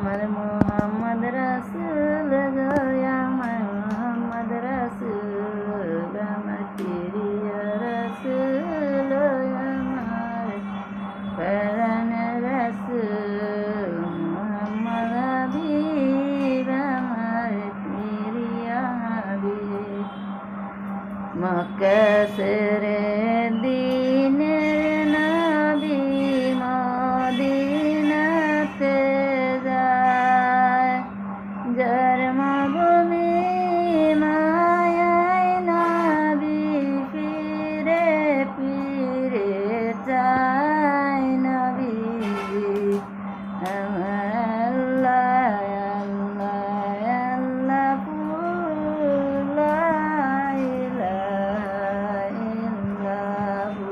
আমার মোহাম্মদ রাসূল গো আমার মোহাম্মদ রাসূল আমার প্রিয় রাসূল আমার প্রাণ রাসূল মোহাম্মদ হাবিব আমার প্রিয় হাবিব মক্কা ছেড়ে দিনের নবী মদিনাতে যায় জন্মভূমি মায়ায় নবী ফিরে ফিরে যায় নবী আল্লাহ আল্লাহ আল্লাহ লা ইলাহা ইল্লাহু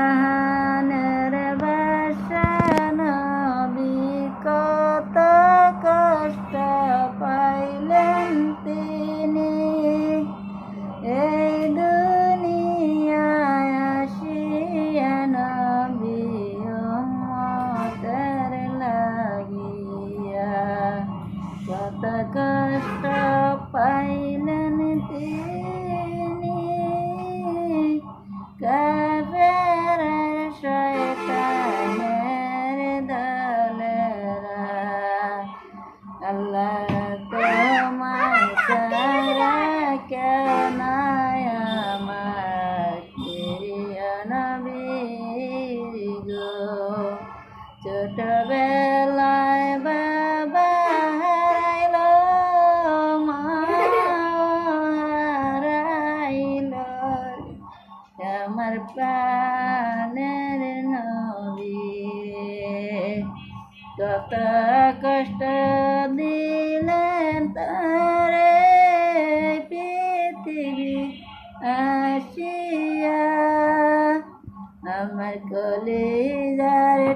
দোজাহানের বাদশা নবী কত কষ্ট পাইলেন তিনি এই দুনিয়ায় আসিয়া নবী উম্মতের লাগিয়া কত কষ্ট পাইলেন তিনি কাফের শয়তানের দলেরা আল্লাহ তোমায় ছাড়া কেন আমার প্রিয় নবী গো ছোটবেলায় বাবা হারাইল মা হারাইল আমার প্রাণের নবী কত কষ্ট দিলেন তারে পৃথিবী আসিয়া আমার কলিজার